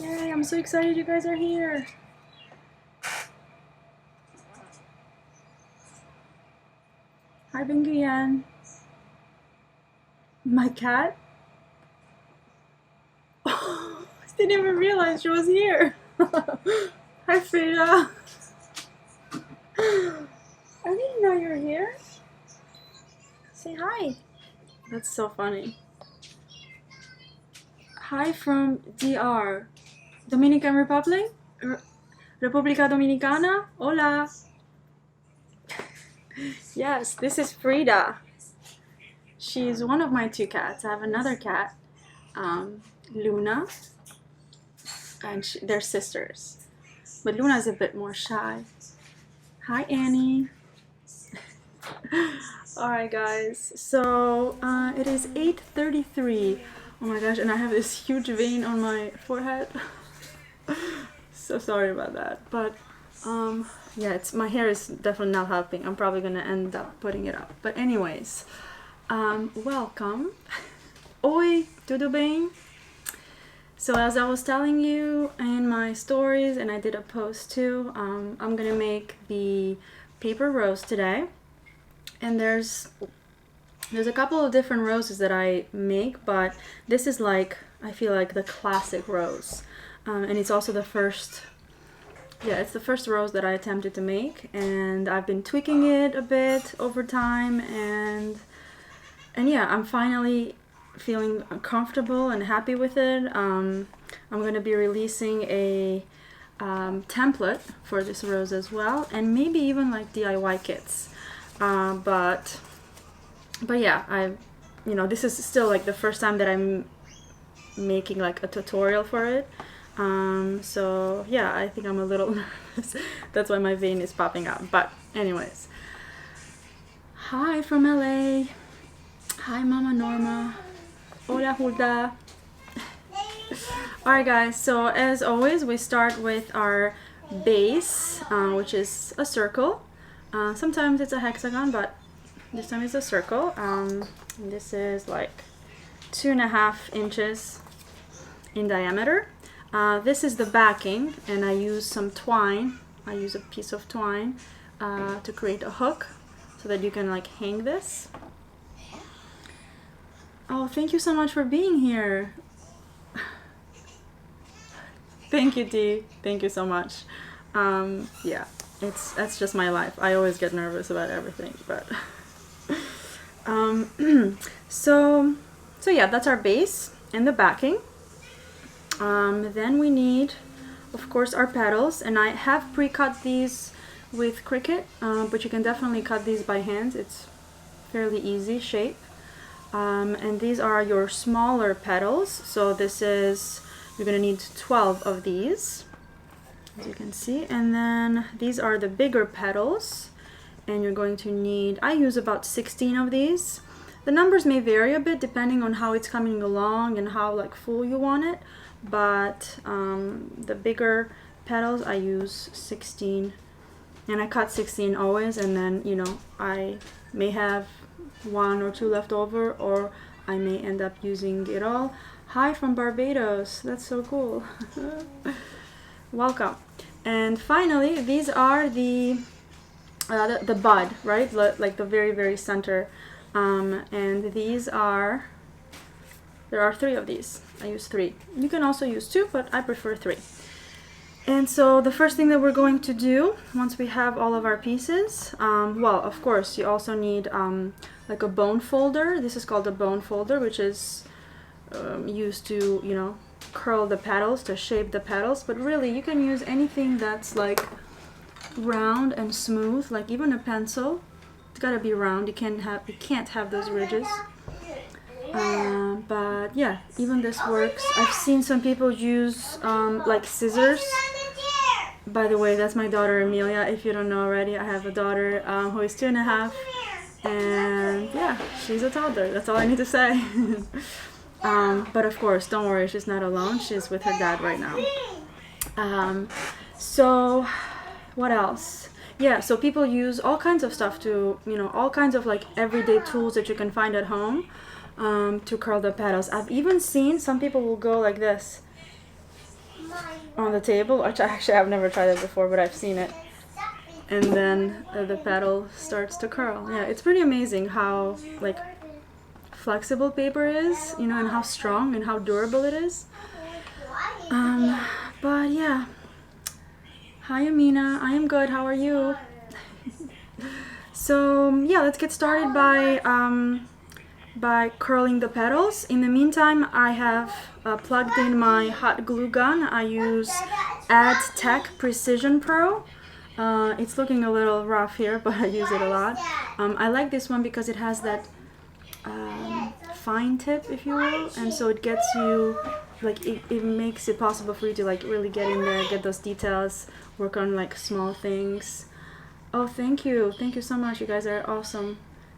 Yay, I'm so excited you guys are here. Hi, Binguyan. My cat? I didn't even realize she was here. Hi, Frida. I didn't know you were here. Say hi. That's so funny. Hi from DR. Dominican Republic? República Dominicana? Hola. Yes, this is Frida. She's one of my two cats. I have another cat, Luna, and they're sisters. But Luna's a bit more shy. Hi, Annie. Alright, guys. So, it is 8:33. Oh my gosh, and I have this huge vein on my forehead. So sorry about that. But, yeah, my hair is definitely not helping. I'm probably gonna end up putting it up. But anyways, welcome. Oi, tudo bem? So as I was telling you in my stories, and I did a post too, I'm gonna make the paper rose today. And there's a couple of different roses that I make, but this is like, I feel like the classic rose. And it's also the first, yeah, it's the first rose that I attempted to make, and I've been tweaking it a bit over time, and yeah, I'm finally feeling comfortable and happy with it. I'm going to be releasing a template for this rose as well, and maybe even like DIY kits. But yeah, this is still like the first time that I'm making like a tutorial for it. So yeah, I think I'm a little nervous. That's why my vein is popping out. But anyways, hi from LA. Hi, Mama Norma. Hola, Hulda. Alright, guys, so as always, we start with our base, which is a circle. Sometimes it's a hexagon, but this time it's a circle. This is like 2.5 inches in diameter. This is the backing, and I use some twine. I use a piece of twine to create a hook so that you can like hang this. Oh, thank you so much for being here. Thank you, Dee. Thank you so much. Yeah, that's just my life. I always get nervous about everything, but so yeah, that's our base and the backing. Then we need, of course, our petals, and I have pre-cut these with Cricut, but you can definitely cut these by hand. It's fairly easy shape. And these are your smaller petals. So you're gonna need 12 of these, as you can see. And then these are the bigger petals, and you're going to need, I use about 16 of these. The numbers may vary a bit depending on how it's coming along and how like full you want it, but the bigger petals I use 16, and I cut 16 always, and then I may have 1 or 2 left over, or I may end up using it all. Hi from Barbados, that's so cool. Welcome. And finally, these are the bud, right? Like the very, very center. And there are 3 of these. I use 3. You can also use 2, but I prefer 3. And so the first thing that we're going to do, once we have all of our pieces, well, of course, you also need like a bone folder. This is called a bone folder, which is used to, curl the petals, to shape the petals. But really, you can use anything that's like round and smooth, like even a pencil. It's gotta be round. You can't have those ridges. But yeah, even this works. I've seen some people use like scissors. By the way, that's my daughter Amelia. If you don't know already, I have a daughter who is 2.5, and yeah, she's a toddler. That's all I need to say. But of course, don't worry, she's not alone. She's with her dad right now. So what else? Yeah, so people use all kinds of stuff to, all kinds of like everyday tools that you can find at home to curl the petals. I've even seen some people will go like this. on the table, which actually I've never tried it before, but I've seen it. And then the petal starts to curl. Yeah, it's pretty amazing how like flexible paper is, you know, and how strong and how durable it is. But yeah. Hi Amina, I am good. How are you? So yeah, let's get started by curling the petals. In the meantime, I have plugged in my hot glue gun. I use AdTech Precision Pro. It's looking a little rough here, but I use it a lot. I like this one because it has that fine tip, if you will, and so it gets you, like, it makes it possible for you to like really get in there, get those details, work on like small things. Oh, thank you so much. You guys are awesome.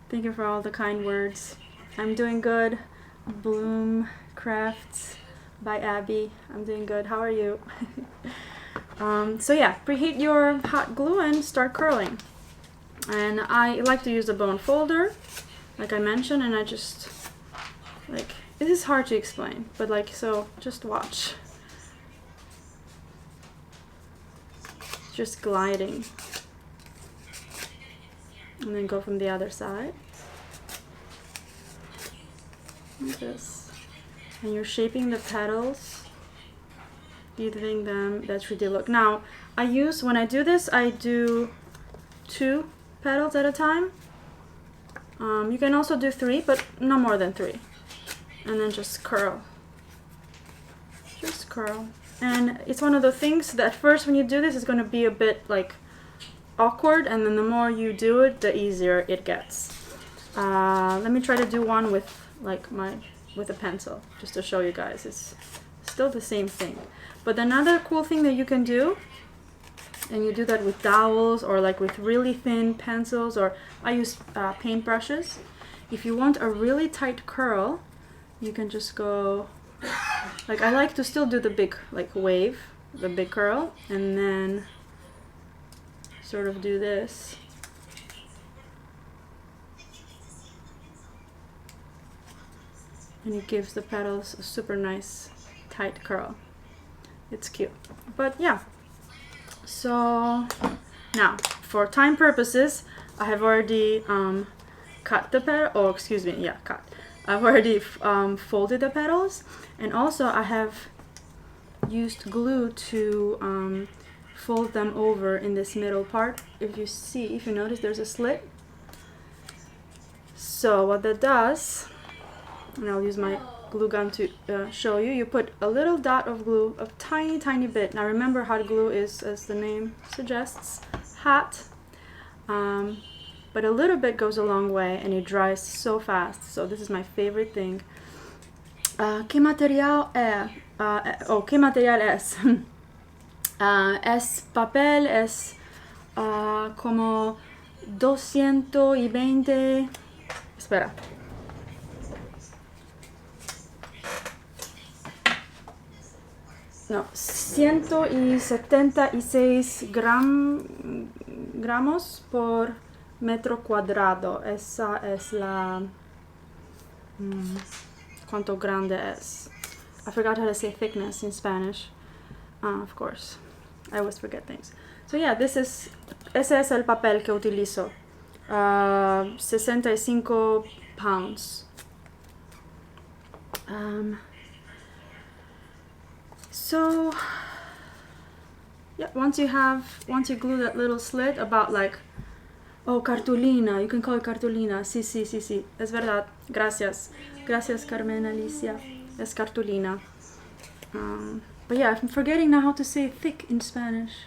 Thank you for all the kind words. I'm doing good. Bloom Crafts by Abby. I'm doing good. How are you? So yeah, preheat your hot glue and start curling. And I like to use a bone folder, like I mentioned, and I just, like, this is hard to explain, but like, so just watch. Just gliding. And then go from the other side. Like this. And you're shaping the petals, giving them that 3D look. Now, when I do this, I do 2 petals at a time. You can also do 3, but no more than 3. And then just curl. Just curl. And it's one of the things that first when you do this, it's going to be a bit like awkward, and then the more you do it, the easier it gets. Let me try to do one with like with a pencil, just to show you guys. It's still the same thing. But another cool thing that you can do, and you do that with dowels or like with really thin pencils, or I use paint brushes. If you want a really tight curl, you can just go, like, I like to still do the big like wave, the big curl, and then sort of do this. And it gives the petals a super nice tight curl. It's cute. But yeah. So now, for time purposes, I have already cut the petal, or excuse me, yeah, cut. I've already folded the petals, and also I have used glue to fold them over in this middle part. If you notice, there's a slit. So what that does, and I'll use my glue gun to show you, you put a little dot of glue, a tiny bit. Now remember, hot glue is, as the name suggests, hot. But a little bit goes a long way, and it dries so fast. So this is my favorite thing. ¿Qué material es? ¿Qué material es? Es papel, es como 220. Espera. No, 176 gramos por metro cuadrado. Esa es la... ¿Cuánto grande es? I forgot how to say thickness in Spanish. Of course. I always forget things. So yeah, ese es el papel que utilizo. 65 pounds. So yeah, once you glue that little slit, about like, oh, cartulina, you can call it cartulina. Sí, es verdad. Gracias Carmen Alicia. Es cartulina. But yeah, I'm forgetting now how to say thick in Spanish.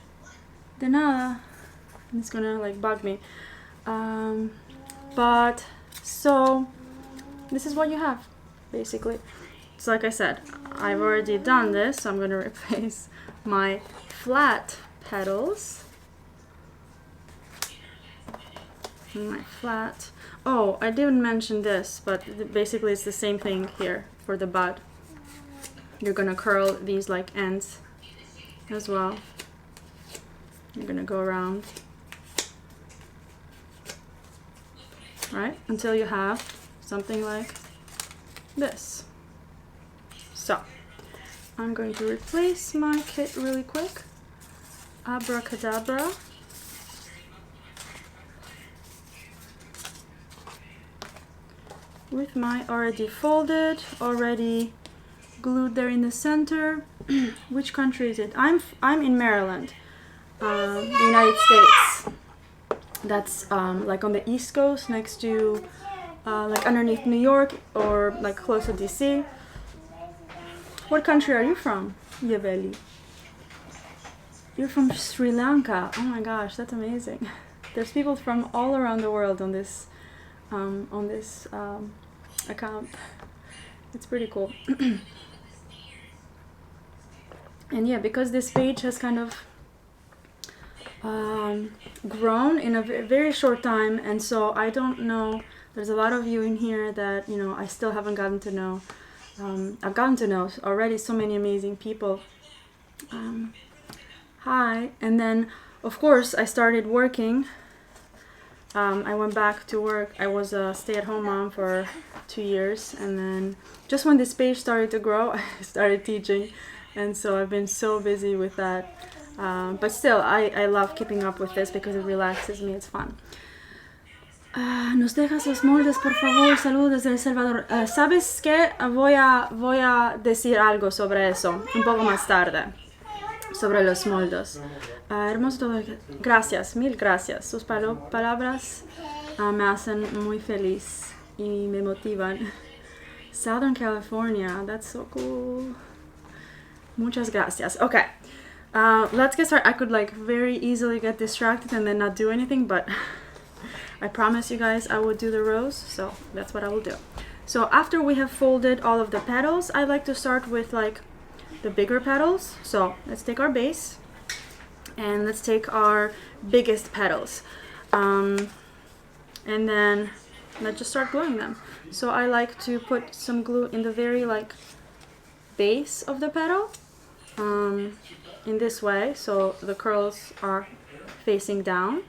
De nada. It's gonna like bug me. But so this is what you have, basically. So like I said, I've already done this, so I'm going to replace my flat petals. My flat. Oh, I didn't mention this, but basically it's the same thing here for the bud. You're going to curl these like ends as well. You're going to go around, right, until you have something like this. So I'm going to replace my kit really quick. Abracadabra. With my already folded, already glued there in the center. Which country is it? I'm in Maryland, the United States. That's like on the East Coast, next to like underneath New York or like close to DC. What country are you from, Yeveli? You're from Sri Lanka. Oh my gosh, that's amazing. There's people from all around the world on this account. It's pretty cool. And yeah, because this page has kind of grown in a very short time, and so I don't know, there's a lot of you in here that, you know, I still haven't gotten to know. I've gotten to know already so many amazing people. Hi. And then of course I started working. I went back to work. I was a stay-at-home mom for 2 years, and then just when this page started to grow, I started teaching, and so I've been so busy with that. But still, I love keeping up with this because it relaxes me. It's fun. Nos dejas los moldes, por favor. Saludos desde El Salvador. ¿Sabes qué? Voy a decir algo sobre eso un poco más tarde. Sobre los moldes. Hermoso todo. Gracias, mil gracias. Sus palabras me hacen muy feliz y me motivan. Southern California, that's so cool. Muchas gracias. Okay, let's get started. I could like very easily get distracted and then not do anything, but I promise you guys I would do the rows, so that's what I will do. So after we have folded all of the petals, I like to start with like the bigger petals. So let's take our base and let's take our biggest petals, and then let's just start gluing them. So I like to put some glue in the very like base of the petal, in this way, so the curls are facing down.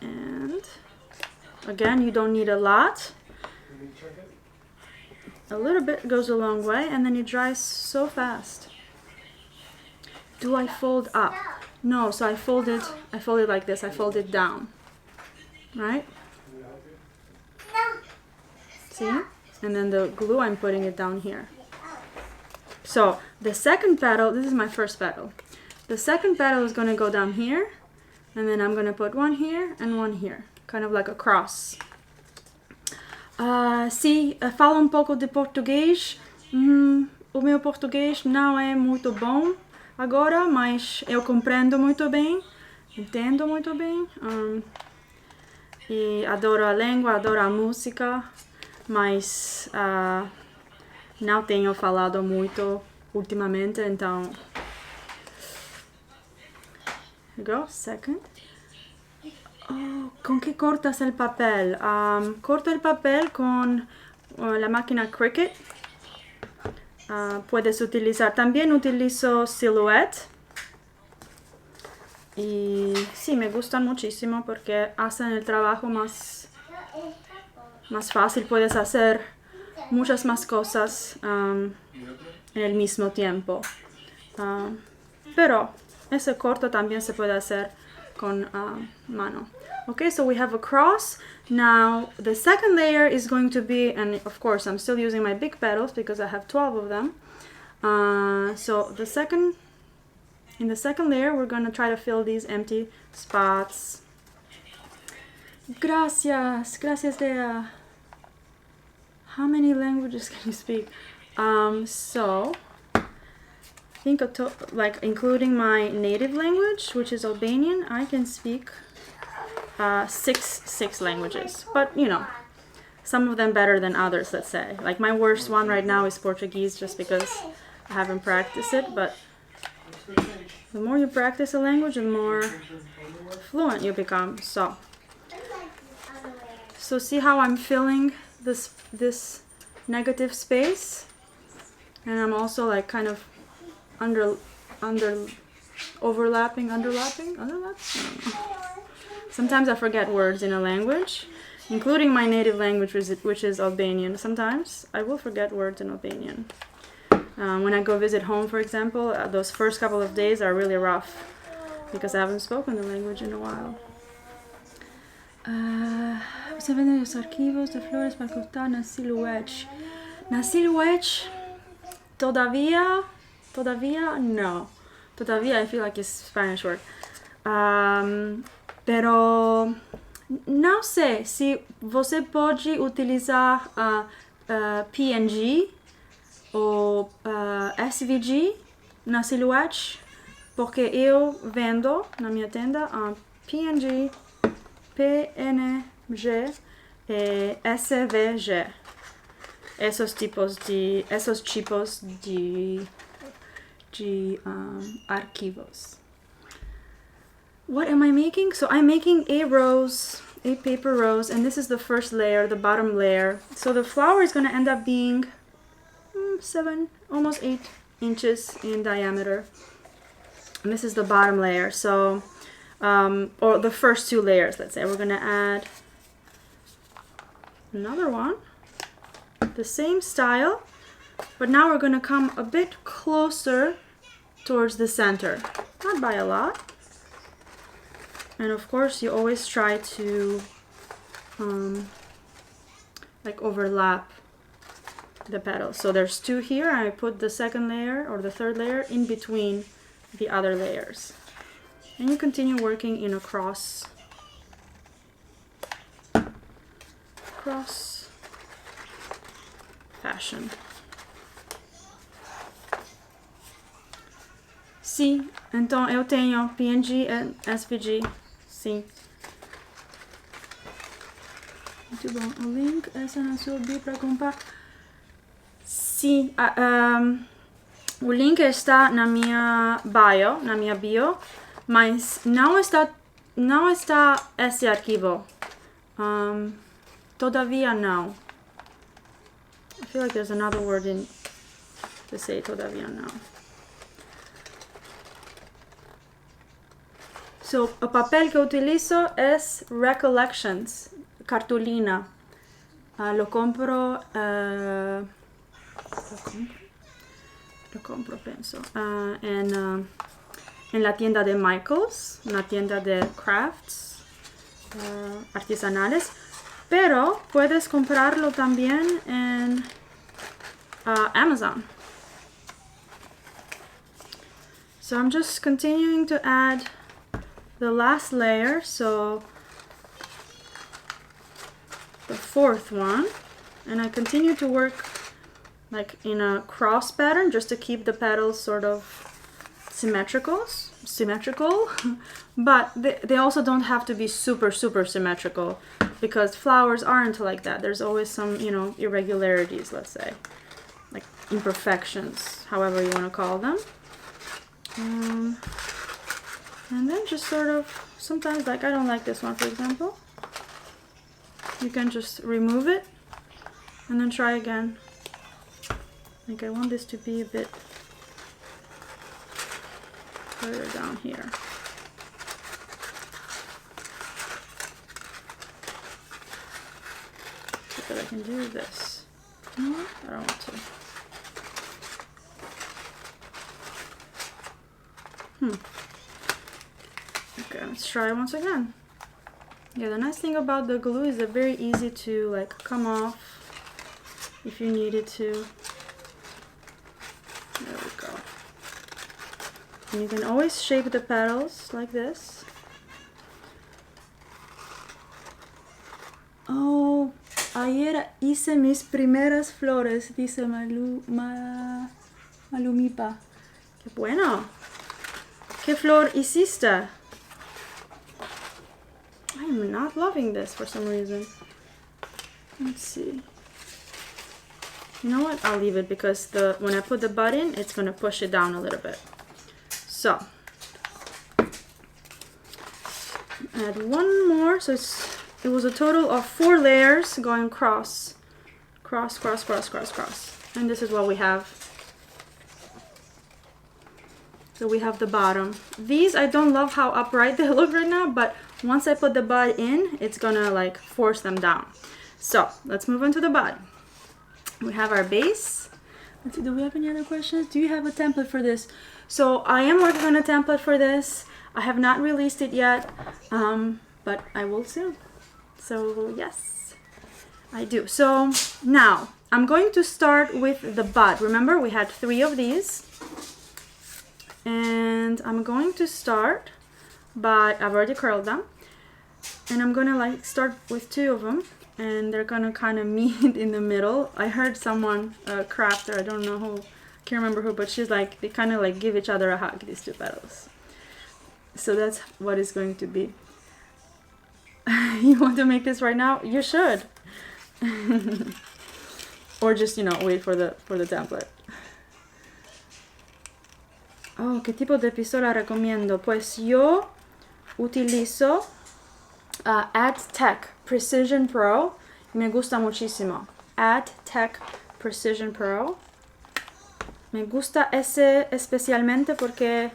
And again, you don't need a lot. A little bit goes a long way, and then it dries so fast. Do I fold up? No, so I fold it like this. I fold it down, right? See? And then the glue, I'm putting it down here. So the second petal, this is my first petal. The second petal is going to go down here, and then I'm going to put one here and one here, kind of like a cross. Sim, falo um pouco de português. O meu português não é muito bom agora, mas eu compreendo muito bem, entendo muito bem. E adoro a língua, adoro a música, mas não tenho falado muito ultimamente, então. Here we go, second. Oh, ¿con qué cortas el papel? Corto el papel con la máquina Cricut. Puedes utilizar, también utilizo Silhouette. Y sí, me gustan muchísimo porque hacen el trabajo más fácil. Puedes hacer muchas más cosas en el mismo tiempo. Pero ese corto también se puede hacer con mano. Okay, so we have a cross. Now the second layer is going to be, and of course I'm still using my big petals because I have 12 of them. So in the second layer we're going to try to fill these empty spots. Gracias, Dea. How many languages can you speak? So I think like including my native language, which is Albanian, I can speak six languages, but you know, some of them better than others, let's say. Like my worst one right now is Portuguese, just because I haven't practiced it, but the more you practice a language, the more fluent you become. So see how I'm filling this negative space, and I'm also like kind of overlapping. Sometimes I forget words in a language, including my native language, which is Albanian. Sometimes I will forget words in Albanian. When I go visit home, for example, those first couple of days are really rough because I haven't spoken the language in a while. Você vende os arquivos de flores para cortar na silhouette. Na silhouette, todavía, no. Todavía, I feel like it's Spanish word. Pero não sei se você pode utilizar PNG ou SVG na silhouette, porque eu vendo na minha tenda PNG, PNG e SVG. Esos tipos de archivos. What am I making? So I'm making a paper rose, and this is the first layer, the bottom layer. So the flower is going to end up being 7, almost 8 inches in diameter. And this is the bottom layer. So, or the first 2 layers, let's say. We're going to add another one, the same style, but now we're going to come a bit closer towards the center, not by a lot. And of course, you always try to like overlap the petals. So there's 2 here, and I put the second layer or the third layer in between the other layers. And you continue working in a cross fashion. Sim, então eu tenho PNG e SVG. Sim. Muito bom. O link é na sua bio para comprar. Sim, o link está na minha bio, mas não está esse arquivo. Todavía não. I feel like there's another word to say todavía não. So, o papel que utilizo es Recollections, cartulina. Lo compro, pienso, en la tienda de Michaels, una tienda de crafts artesanales, pero puedes comprarlo también en Amazon. So I'm just continuing to add the last layer, so the 4th one, and I continue to work like in a cross pattern just to keep the petals sort of symmetrical, but they also don't have to be super symmetrical, because flowers aren't like that. There's always some, irregularities, let's say, like imperfections, however you want to call them. And then just sort of, sometimes, like, I don't like this one, for example. You can just remove it and then try again. Like, I want this to be a bit further down here. So that I can do this. No, I don't want to. Okay, let's try once again. Yeah, the nice thing about the glue is they're very easy to like come off if you needed to. There we go. And you can always shape the petals like this. Oh, ayer hice mis primeras flores, dice Malumipa. Qué bueno. ¿Qué flor hiciste? I'm not loving this for some reason. Let's see. You know what? I'll leave it because when I put the bud in, it's going to push it down a little bit. So, add one more. So it was a total of 4 layers going cross. And this is what we have. So we have the bottom. These, I don't love how upright they look right now, but once I put the bud in, it's gonna like force them down. So let's move on to the bud. We have our base. Let's see, do we have any other questions? Do you have a template for this? So I am working on a template for this. I have not released it yet, but I will soon. So yes, I do. So now I'm going to start with the bud. Remember, we had 3 of these. And I'm going to start by, I've already curled them. And I'm gonna like start with 2 of them. And they're gonna kind of meet in the middle. I heard someone, a crafter, I don't know who, can't remember who, but she's like, they kind of like give each other a hug, these 2 petals. So that's what it's going to be. You want to make this right now? You should. Or just, you know, wait for the template. Oh, ¿qué tipo de pistola recomiendo? Pues yo utilizo AdTech Precision Pro. Me gusta muchísimo. AdTech Precision Pro. Me gusta ese especialmente porque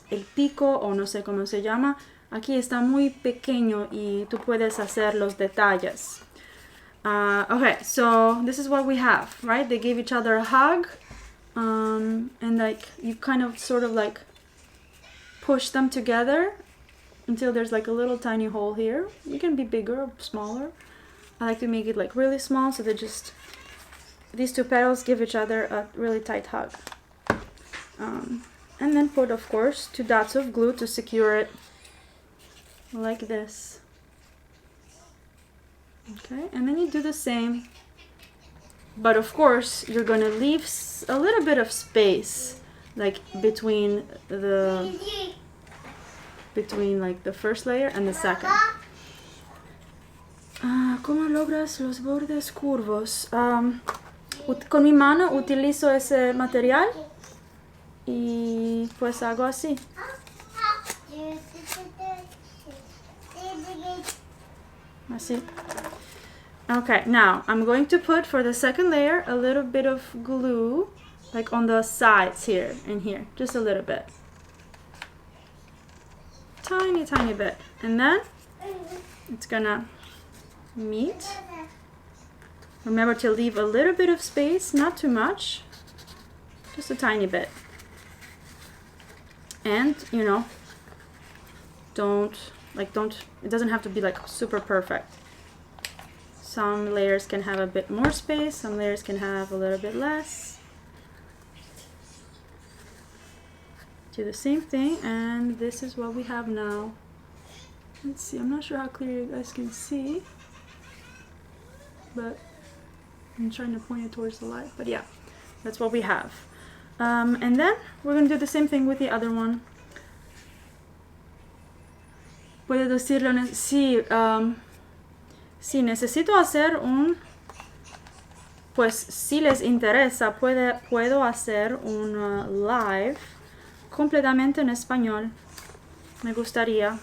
el pico, o no sé cómo se llama, aquí está muy pequeño y tú puedes hacer los detalles. Okay, so this is what we have, right? They give each other a hug. And like you kind of sort of like push them together until there's like a little tiny hole here. You can be bigger or smaller. I like to make it like really small so they just, these 2 petals give each other a really tight hug. And then put, of course, 2 dots of glue to secure it like this. Okay, and then you do the same. But of course, you're gonna leave a little bit of space, like between like the first layer and the second. ¿Cómo logras los bordes curvos? Con mi mano utilizo ese material y pues hago así. Así. Okay, now I'm going to put for the second layer a little bit of glue, like on the sides here and here, just a little bit. Tiny, tiny bit. And then it's gonna meet. Remember to leave a little bit of space, not too much, just a tiny bit. And, you know, it doesn't have to be like super perfect. Some layers can have a bit more space, some layers can have a little bit less. Do the same thing, and this is what we have now. Let's see, I'm not sure how clear you guys can see, but I'm trying to point it towards the light, but yeah, that's what we have. And then we're going to do the same thing with the other one. Puedo decirlo, sí, si necesito hacer pues si les interesa, puedo hacer un live completamente en español. Me gustaría.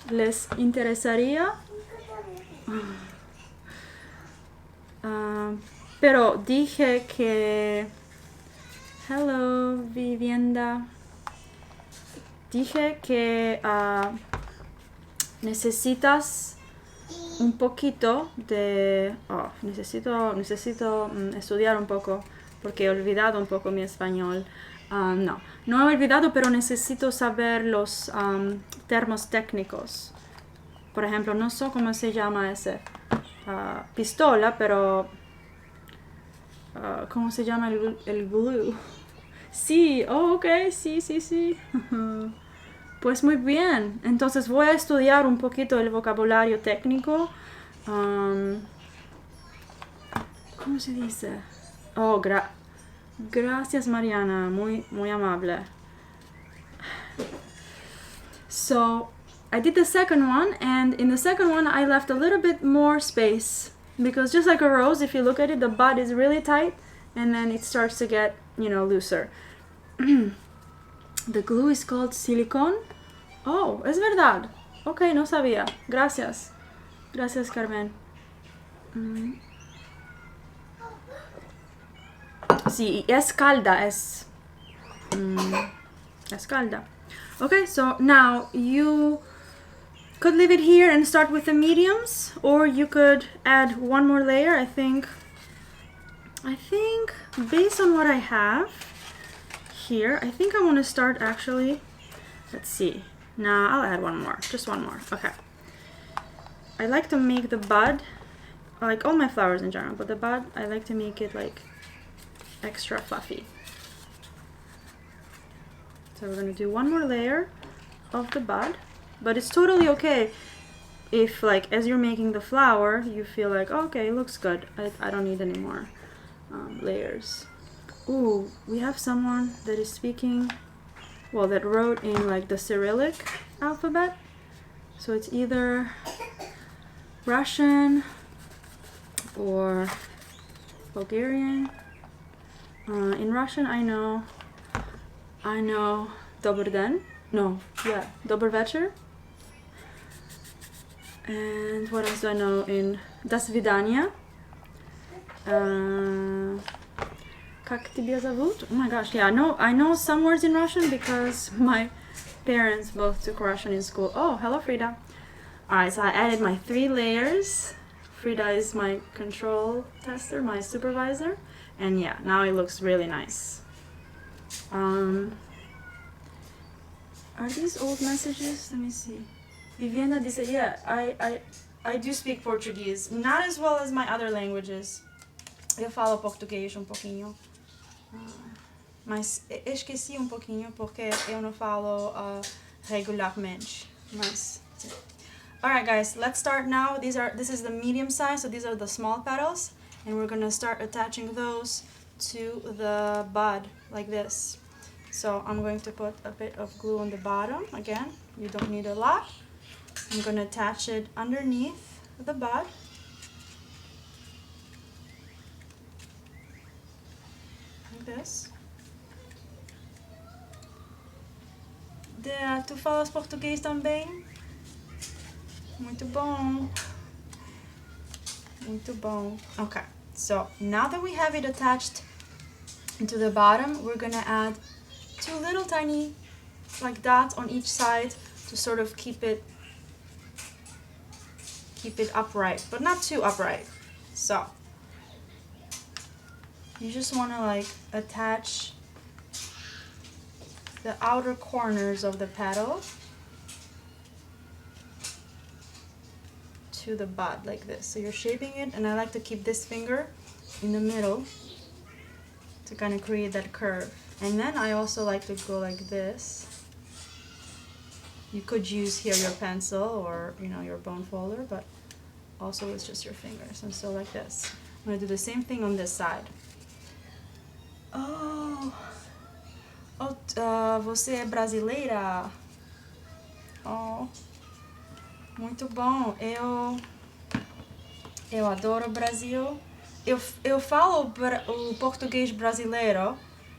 ¿Les interesaría? Pero dije que... Hello, vivienda. Dije que necesitas un poquito de... necesito estudiar un poco porque he olvidado un poco mi español. No he olvidado, pero necesito saber los termos técnicos. Por ejemplo, no sé cómo se llama ese pistola, pero ¿cómo se llama el glue? Sí, ok, sí. Pues muy bien, entonces voy a estudiar un poquito el vocabulario técnico. ¿Cómo se dice? Oh, gracias Mariana, muy amable. So, I did the second one, and in the second one I left a little bit more space, because just like a rose, if you look at it, the bud is really tight, and then it starts to get, you know, looser. The glue is called silicone. Oh, es verdad. Ok, no sabía. Gracias. Gracias, Carmen. Sí, es calda. Es calda. Okay, so now you could leave it here and start with the mediums, or you could add one more layer. I think based on what I have here, I think I want to start actually, let's see. Now I'll add one more, just one more. Okay. I like to make the bud, like all my flowers in general, but the bud, I like to make it like extra fluffy. So we're going to do one more layer of the bud, but it's totally okay if, like, as you're making the flower, you feel like, oh, okay, it looks good. I don't need any more layers. Ooh, we have someone that is speaking, well, that wrote in like the Cyrillic alphabet. So it's either Russian or Bulgarian. In Russian, I know Dobr den. No, yeah, Dobr večer. And what else do I know in До свидания? Как тебя зовут? Oh my gosh, yeah, I know some words in Russian because my parents both took Russian in school. Oh, hello, Frida. Alright, so I added my 3 layers. Frida is my control tester, my supervisor. And yeah, now it looks really nice. Are these old messages? Let me see. Viviana disse, yeah, I do speak Portuguese. Not as well as my other languages. Eu falo português pouquinho. Mas esqueci pouquinho porque eu não falo regularmente. Mas, alright guys, let's start now. This is the medium size, so these are the small petals. And we're gonna start attaching those to the bud like this. So I'm going to put a bit of glue on the bottom. Again, you don't need a lot. I'm gonna attach it underneath the bud. Like this. Tu falas português também? Muito bom. Muito bom. Okay, so now that we have it attached to the bottom, we're gonna add 2 little tiny like dots on each side to sort of keep it upright, but not too upright. So you just want to like attach the outer corners of the petal to the bud like this. So you're shaping it, and I like to keep this finger in the middle to kind of create that curve. And then I also like to go like this. You could use here your pencil or, you know, your bone folder, but also it's just your fingers. And so like this. I'm going to do the same thing on this side. Você é brasileira? Oh, muito bom. Eu adoro o Brasil. Eu falo o português brasileiro,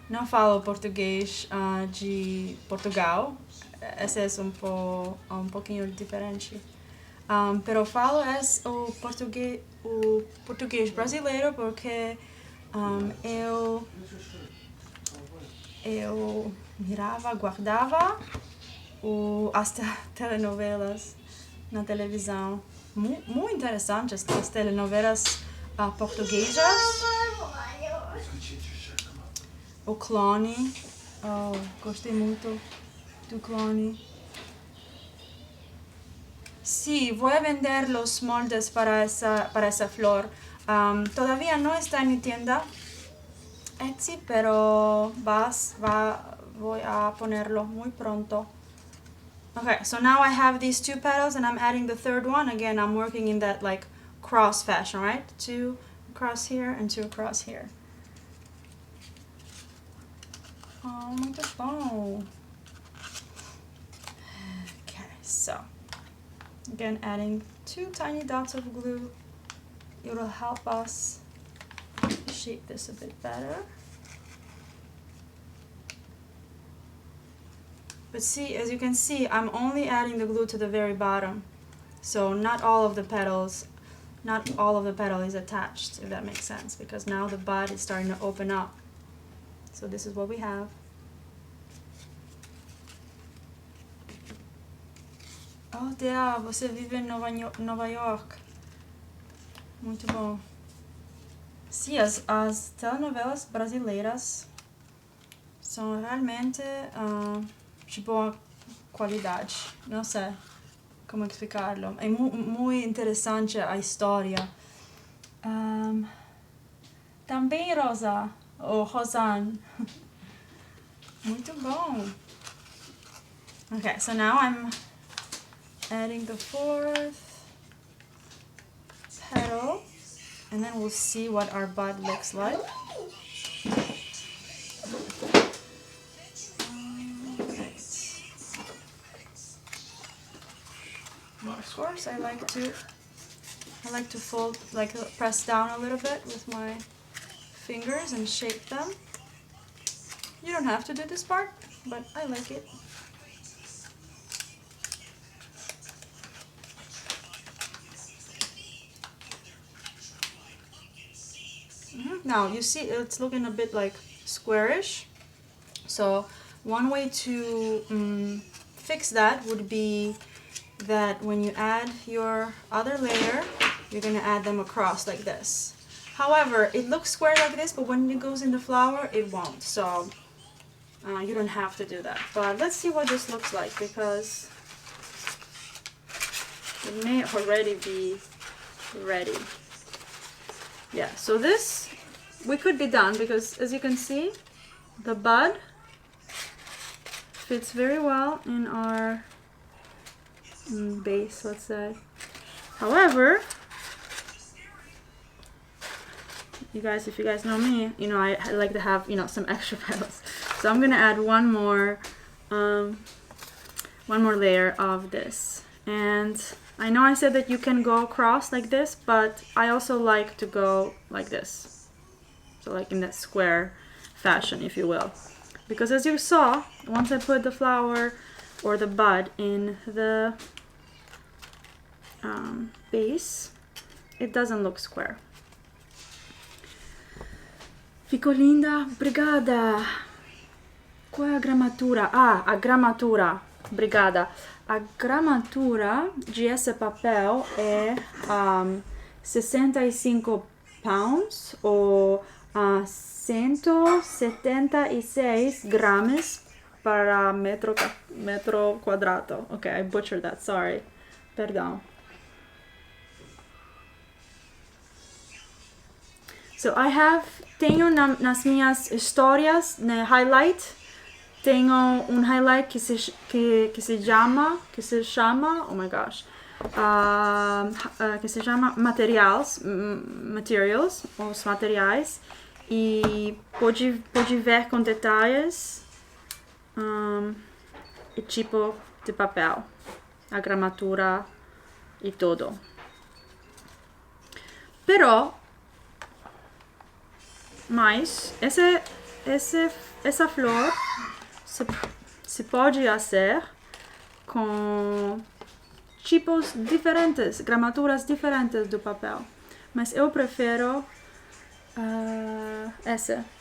não falo o português de Portugal. Esse é um pouquinho diferente. Pero falo o português brasileiro porque eu guardava as telenovelas na televisão. Muito interessante as telenovelas portuguesas. O clone. Oh, gostei muito do clone. Sí, voy a vender los moldes para esa flor. Todavía no está en mi tienda Etsy, pero voy a ponerlo muy pronto. Okay, so now I have these 2 petals and I'm adding the 3rd one. Again, I'm working in that like cross fashion, right? 2 across here and 2 across here. Oh, muito bom. Okay, so again, adding 2 tiny dots of glue. It will help us shape this a bit better. But see, as you can see, I'm only adding the glue to the very bottom. So not all of the petal is attached, if that makes sense, because now the bud is starting to open up. So this is what we have. Oh, Dea, você vive em Nova York. Muito bom. Sim, as telenovelas brasileiras são realmente de boa qualidade. Não sei como explicarlo. É muito interessante a história. Também Rosa, ou Rosanne. Muito bom. Okay, so now I'm adding the fourth petal, and then we'll see what our bud looks like. Of course, I like to fold, like press down a little bit with my fingers and shape them. You don't have to do this part, but I like it. Now you see it's looking a bit like squarish, so one way to fix that would be that when you add your other layer, you're going to add them across like this. However, it looks square like this, but when it goes in the flower, it won't. So you don't have to do that. But let's see what this looks like, because it may already be ready. Yeah, so this, we could be done, because as you can see, the bud fits very well in our base, let's say. However, if you guys know me, you know I like to have, you know, some extra petals. So I'm gonna add one more layer of this. And I know I said that you can go across like this, but I also like to go like this. So like in that square fashion, if you will. Because as you saw, once I put the flower or the bud in the base, it doesn't look square. Fico linda, obrigada. Qual é a gramatura? Ah, a gramatura. Obrigada. A gramatura de esse papel é 65 pounds ou 176 gramas para metro quadrado. Okay, I butchered that, sorry. Perdão. So tenho nas minhas histórias, no highlight, tenho highlight que se chama, oh my gosh, que se chama materials, os materiais, e pode ver com detalhes o tipo de papel, a gramatura e tudo. Mas essa flor se pode fazer com tipos diferentes, gramaturas diferentes do papel. Mas eu prefiro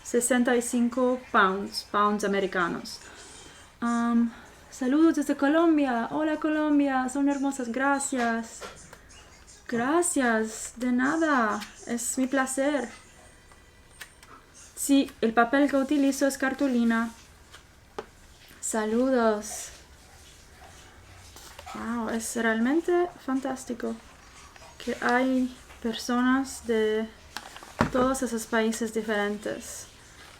65 pounds americanos. Saludos desde Colombia. Hola Colombia, son hermosas, gracias. Gracias, de nada, es mi placer. Sí, el papel que utilizo es cartulina. Saludos. Wow, es realmente fantástico que hay personas de todos esos países diferentes.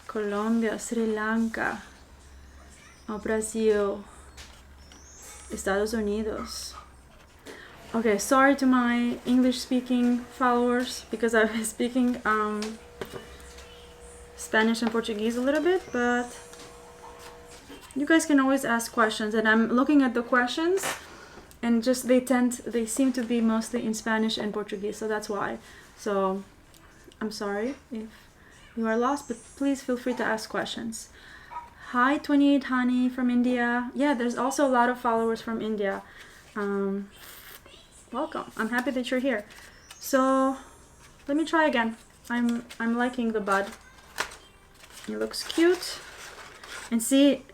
Colombia, Sri Lanka, Brasil, Estados Unidos. Okay, sorry to my English-speaking followers, because I've been speaking Spanish and Portuguese a little bit, but you guys can always ask questions, and I'm looking at the questions, and just they seem to be mostly in Spanish and Portuguese, so that's why. So I'm sorry if you are lost, but please feel free to ask questions. Hi 28 Honey from India. Yeah, there's also a lot of followers from India. Welcome. I'm happy that you're here. So let me try again. I'm liking the bud. It looks cute. And see,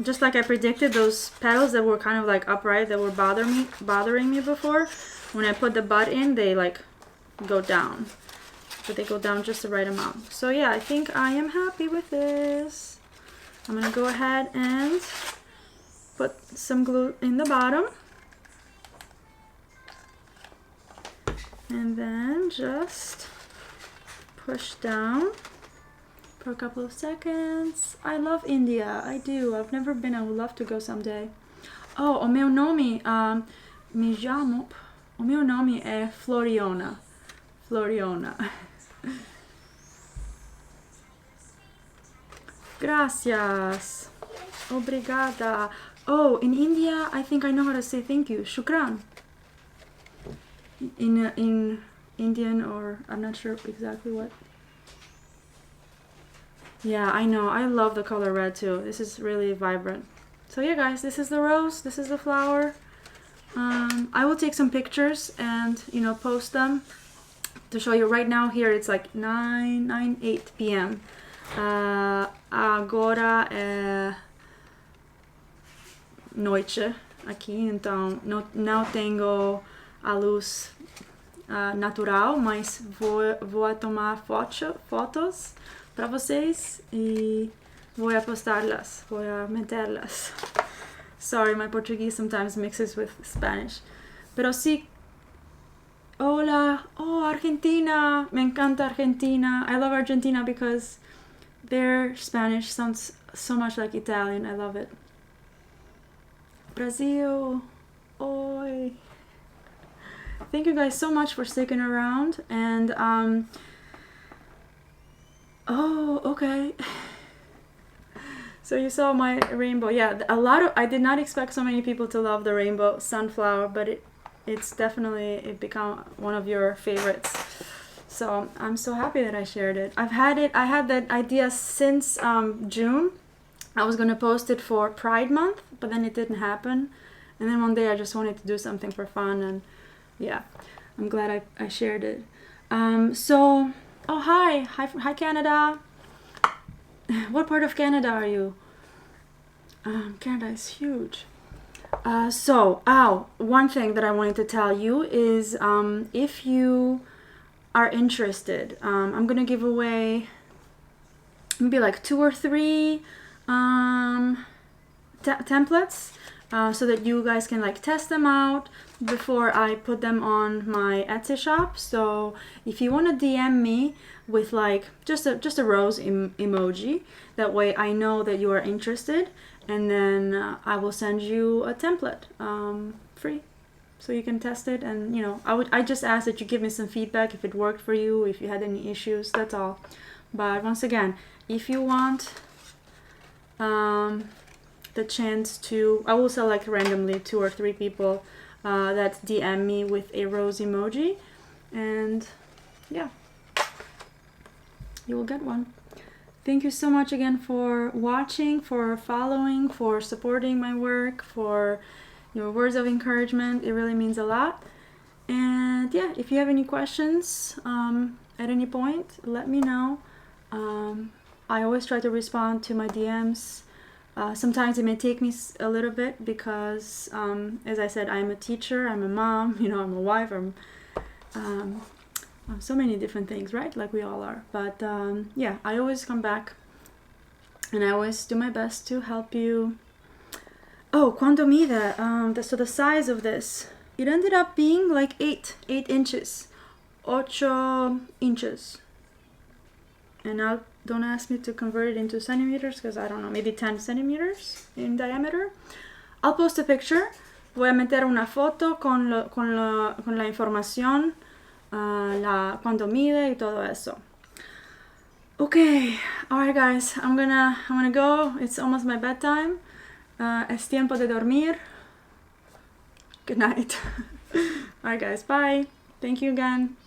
just like I predicted, those petals that were kind of like upright, that were bothering me before, when I put the bud in, they like go down. But they go down just the right amount. So yeah, I think I am happy with this. I'm gonna go ahead and put some glue in the bottom. And then just push down for a couple of seconds. I love India, I do. I've never been, I would love to go someday. Oh, o meu nome, mi chiamo, o meu nome è Floriona. Floriona. Gracias. Obrigada. Oh, in India, I think I know how to say thank you. Shukran. In Indian, or I'm not sure exactly what. Yeah, I know. I love the color red too. This is really vibrant. So yeah, guys, this is the rose. This is the flower. I will take some pictures and, you know, post them to show you. Right now here it's like 8 p.m. Agora é noite aqui, então não tenho a luz natural, mas vou tomar fotos para vocês e vou postá-las, vou metê-las. Sorry, my Portuguese sometimes mixes with Spanish. Pero sí. Hola. Oh, Argentina. Me encanta Argentina. I love Argentina because their Spanish sounds so much like Italian. I love it. Brazil. Oi. Thank you guys so much for sticking around. And, oh, okay. So you saw my rainbow. Yeah, I did not expect so many people to love the rainbow sunflower, but it's definitely become one of your favorites. So I'm so happy that I shared it. I had that idea since June. I was gonna post it for Pride Month, but then it didn't happen. And then one day I just wanted to do something for fun, and yeah, I'm glad I shared it. Oh, hi Canada. What part of Canada are you? Canada is huge. One thing that I wanted to tell you is if you are interested, I'm gonna give away maybe like 2 or 3 templates so that you guys can like test them out before I put them on my Etsy shop. So if you want to DM me with like just a rose emoji, that way I know that you are interested, and then I will send you a template free so you can test it. And you know, I just ask that you give me some feedback if it worked for you, if you had any issues, that's all. But once again, if you want the chance to, I will select randomly 2 or 3 people that DM me with a rose emoji, and yeah, you will get one. Thank you so much again for watching, for following, for supporting my work, for your words of encouragement. It really means a lot. And yeah, if you have any questions at any point, let me know. I always try to respond to my DMs. Sometimes it may take me a little bit because, as I said, I'm a teacher, I'm a mom, you know, I'm a wife, I'm so many different things, right? Like we all are. But yeah, I always come back and I always do my best to help you. Oh, quanto mide? So the size of this, it ended up being like 8 inches, 8 inches. And now don't ask me to convert it into centimeters because I don't know, maybe 10 centimeters in diameter. I'll post a picture. Voy a meter una foto con la información, cuánto mide y todo eso. Okay, alright guys, I'm gonna go. It's almost my bedtime. Es tiempo de dormir. Good night. Alright guys, bye. Thank you again.